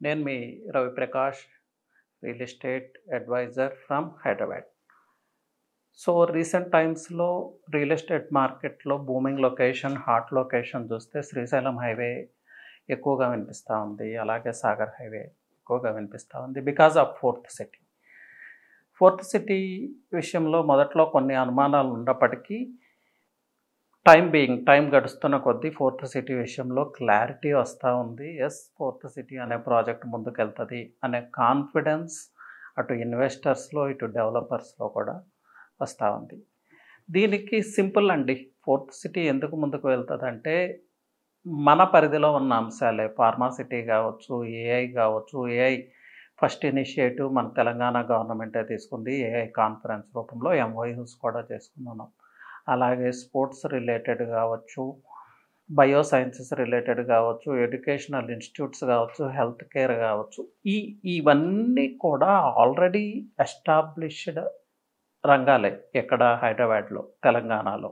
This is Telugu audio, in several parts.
నేను మీ Raviprakash real estate adviser from Hyderabad. So recent టైమ్స్‌లో రియల్ ఎస్టేట్ మార్కెట్‌లో బూమింగ్ లొకేషన్, హాట్ లొకేషన్ చూస్తే శ్రీశైలం హైవే ఎక్కువగా వినిపిస్తా ఉంది. అలాగే సాగర్ హైవే ఎక్కువగా వినిపిస్తా ఉంది. Because of fourth city. Fourth city విషయంలో మొదట్లో కొన్ని అనుమానాలు ఉన్నప్పటికీ టైం గడుస్తున్న కొద్దీ ఫోర్త్ సిటీ విషయంలో క్లారిటీ వస్తూ ఉంది. ఫోర్త్ సిటీ అనే ప్రాజెక్ట్ ముందుకెళ్తది అనే కాన్ఫిడెన్స్ అటు ఇన్వెస్టర్స్‌లో, ఇటు డెవలపర్స్‌లో కూడా వస్తూ ఉంది. దీనికి సింపుల్ అండి. ఫోర్త్ సిటీ ఎందుకు ముందుకు వెళ్తదంటే, మన పరిధిలో ఉన్న అంశాలే. ఫార్మా సిటీ కావచ్చు, ఏఐ కావచ్చు. ఏఐ ఫస్ట్ ఇనిషియేటివ్ మన తెలంగాణ గవర్నమెంటే తీసుకుంది. ఏఐ కాన్ఫరెన్స్ రూపంలో ఎంఓయూస్ కూడా చేసుకున్నాం. అలాగే స్పోర్ట్స్ రిలేటెడ్ కావచ్చు, బయో సైన్సెస్ రిలేటెడ్ కావచ్చు, ఎడ్యుకేషనల్ ఇన్స్టిట్యూట్స్ కావచ్చు, హెల్త్ కేర్ కావచ్చు. ఇవన్నీ కూడా ఆల్రెడీ ఎస్టాబ్లిష్డ్ రంగాలే. ఎక్కడ? హైదరాబాద్‌లో, తెలంగాణలో.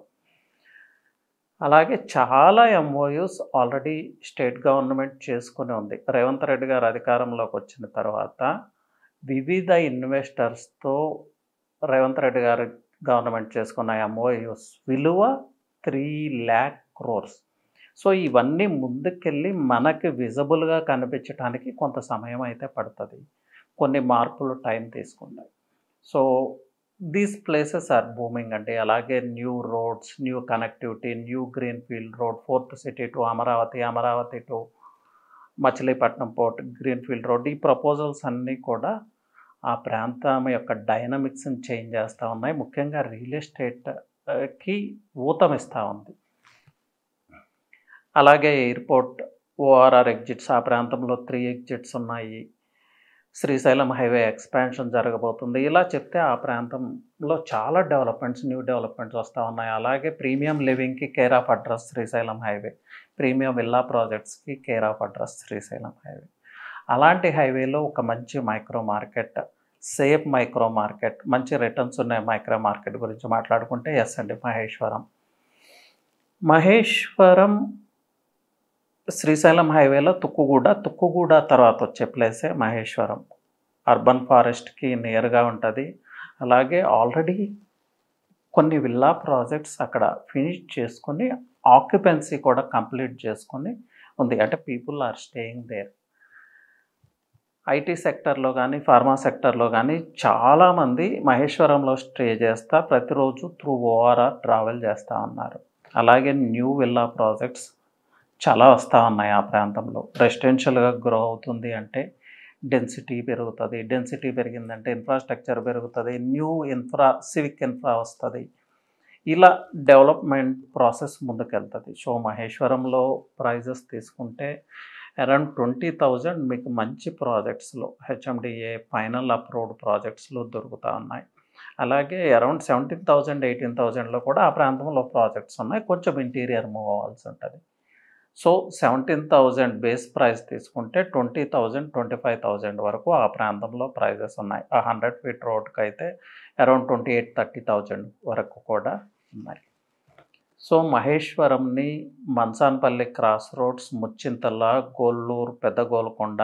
అలాగే చాలా ఎంఓయూస్ ఆల్రెడీ స్టేట్ గవర్నమెంట్ చేసుకొని ఉంది. రేవంత్ రెడ్డి గారు అధికారంలోకి వచ్చిన తర్వాత వివిధ ఇన్వెస్టర్స్‌తో రేవంత్ రెడ్డి గారు గవర్నమెంట్ చేసుకున్న ఎంఓయూస్ విలువ 3,00,000 క్రోర్స్. సో ఇవన్నీ ముందుకెళ్ళి మనకి విజిబుల్‌గా కనిపించటానికి కొంత సమయం అయితే పడతది. కొన్ని మార్పులు టైం తీసుకున్నాయి. So these places are booming అండి. అలాగే new roads, new connectivity, new greenfield road, fourth city to Amaravati, Amaravati to Machilipatnam port, greenfield road. ఈ ప్రపోజల్స్ అన్నీ కూడా ఆ ప్రాంతం యొక్క డైనమిక్స్‌ని చేంజ్ చేస్తూ ఉన్నాయి. ముఖ్యంగా రియల్ ఎస్టేట్‌కి ఊతమిస్తూ ఉంది. అలాగే ఎయిర్‌పోర్ట్, ఓఆర్ఆర్ ఎగ్జిట్స్, ఆ ప్రాంతంలో 3 ఎగ్జిట్స్ ఉన్నాయి. శ్రీశైలం హైవే ఎక్స్పాన్షన్ జరగబోతుంది. ఇలా చెప్తే ఆ ప్రాంతంలో చాలా న్యూ డెవలప్మెంట్స్ వస్తూ ఉన్నాయి. అలాగే ప్రీమియం లివింగ్‌కి care of address Srisailam highway. Premium villa ప్రాజెక్ట్స్‌కి care of address Srisailam highway. అలాంటి హైవేలో ఒక మంచి micro market, safe micro market, మంచి రిటర్న్స్ ఉన్న మైక్రో మార్కెట్ గురించి మాట్లాడుకుంటే అండి మహేశ్వరం. మహేశ్వరం శ్రీశైలం హైవేలో తుక్కుగూడ తర్వాత వచ్చే ప్లేసే మహేశ్వరం. అర్బన్ ఫారెస్ట్‌కి నియర్‌గా ఉంటది. అలాగే ఆల్రెడీ కొన్ని విల్లా ప్రాజెక్ట్స్ అక్కడ ఫినిష్ చేసుకొని, ఆక్యుపెన్సీ కూడా కంప్లీట్ చేసుకొని ఉంది. అంటే people are staying there. IT సెక్టర్‌లో గానీ, ఫార్మా సెక్టర్‌లో గానీ చాలామంది మహేశ్వరంలో స్టే చేస్తా ప్రతిరోజు త్రూ ఓఆర్ఆర్ ట్రావెల్ చేస్తూ ఉన్నారు. అలాగే న్యూ విల్లా ప్రాజెక్ట్స్ చాలా వస్తూ ఉన్నాయి ఆ ప్రాంతంలో. రెసిడెన్షియల్‌గా గ్రో అవుతుంది అంటే డెన్సిటీ పెరుగుతుంది. డెన్సిటీ పెరిగిందంటే ఇన్ఫ్రాస్ట్రక్చర్ పెరుగుతుంది. న్యూ సివిక్ ఇన్ఫ్రా వస్తుంది. ఇలా డెవలప్మెంట్ ప్రాసెస్ ముందుకెళ్తుంది. సో మహేశ్వరంలో ప్రైజెస్ తీసుకుంటే అరౌండ్ 20,000 మీకు మంచి ప్రాజెక్ట్స్‌లో హెచ్ఎండిఏ ఫైనల్ అప్రూవ్డ్ ప్రాజెక్ట్స్‌లో దొరుకుతూ ఉన్నాయి. అలాగే అరౌండ్ 17,000, 18,000లో కూడా ఆ ప్రాంతంలో ప్రాజెక్ట్స్ ఉన్నాయి. కొంచెం ఇంటీరియర్ మూవ్ అవ్వాల్సి ఉంటుంది. సో 17,000 బేస్ ప్రైస్ తీసుకుంటే 20,000, 25,000 వరకు ఆ ప్రాంతంలో ప్రైజెస్ ఉన్నాయి. ఆ 100 ఫీట్ రోడ్‌కైతే అరౌండ్ 28,000, 30,000 వరకు కూడా ఉన్నాయి. So మహేశ్వరంని మంచాన్పల్లి cross roads, Muchintal, Golluru, పెద్ద గోల్కొండ,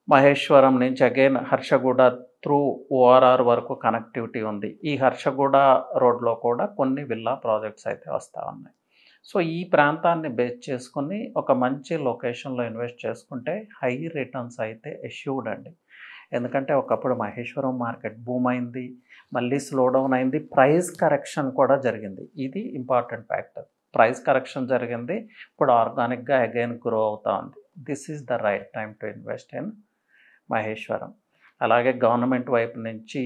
మహేశ్వరం నుంచి అగైన్ హర్షగూడ త్రూ ఓఆర్ఆర్ వరకు కనెక్టివిటీ ఉంది. ఈ హర్షగూడ రోడ్‌లో కూడా కొన్ని విల్లా ప్రాజెక్ట్స్ అయితే వస్తూ ఉన్నాయి. సో ఈ ప్రాంతాన్ని బేస్ చేసుకొని ఒక మంచి లొకేషన్‌లో ఇన్వెస్ట్ చేసుకుంటే హై రిటర్న్స్ అయితే ఎష్యూర్డ్ అండి. ఎందుకంటే ఒకప్పుడు మహేశ్వరం మార్కెట్ బూమ్ అయింది. మళ్ళీ స్లో డౌన్ అయింది. ప్రైస్ కరెక్షన్ కూడా జరిగింది. ఇది ఇంపార్టెంట్ ఫ్యాక్టర్. ప్రైస్ కరెక్షన్ జరిగింది. ఇప్పుడు ఆర్గానిక్‌గా అగైన్ గ్రో అవుతా ఉంది. This is the right time to invest in Maheshwaram. అలాగే గవర్నమెంట్ వైపు నుంచి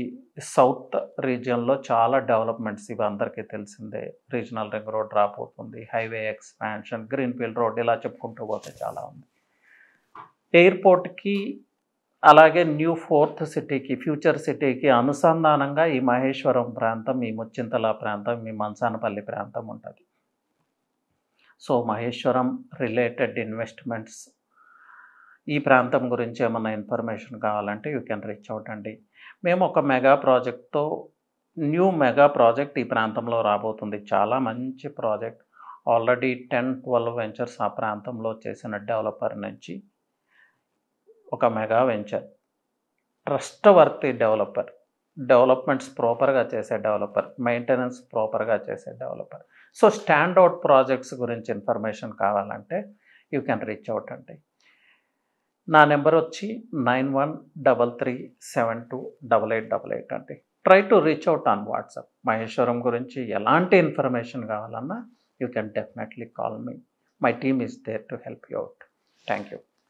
సౌత్ రీజియన్‌లో చాలా డెవలప్మెంట్స్ ఇవి అందరికీ తెలిసిందే. రీజనల్ రింగ్ రోడ్ రాబోతుంది. హైవే ఎక్స్పాన్షన్, గ్రీన్‌ఫీల్డ్ రోడ్ ఇలా చెప్పుకుంటూ పోతే చాలా ఉంది. ఎయిర్‌పోర్ట్‌కి అలాగే న్యూ ఫోర్త్ సిటీకి, ఫ్యూచర్ సిటీకి అనుసంధానంగా ఈ మహేశ్వరం ప్రాంతం, ఈ ముచ్చింతల ప్రాంతం, ఈ మంచానపల్లి ప్రాంతం ఉంటది. సో మహేశ్వరం రిలేటెడ్ ఇన్వెస్ట్మెంట్స్, ఈ ప్రాంతం గురించి ఏమన్నా ఇన్ఫర్మేషన్ కావాలంటే యూ కెన్ రీచ్ అవుట్ అండి. మేము ఒక న్యూ మెగా ప్రాజెక్ట్ ఈ ప్రాంతంలో రాబోతుంది. చాలా మంచి ప్రాజెక్ట్. ఆల్రెడీ 10, 12 వెంచర్స్ ఆ ప్రాంతంలో చేసిన డెవలపర్ నుంచి ఒక mega venture, trustworthy developer, developments ప్రాపర్గా చేసే డెవలపర్, మెయింటెనెన్స్ ప్రాపర్గా చేసే developer. So stand out projects గురించి ఇన్ఫర్మేషన్ కావాలంటే యూ కెన్ రీచ్ అవుట్ అండి. నా నెంబర్ వచ్చి 9133728888 అండి. Try to reach out on WhatsApp. Maheshwaram గురించి ఎలాంటి ఇన్ఫర్మేషన్ కావాలన్నా you can definitely call me. My team is there to help you out. Thank you.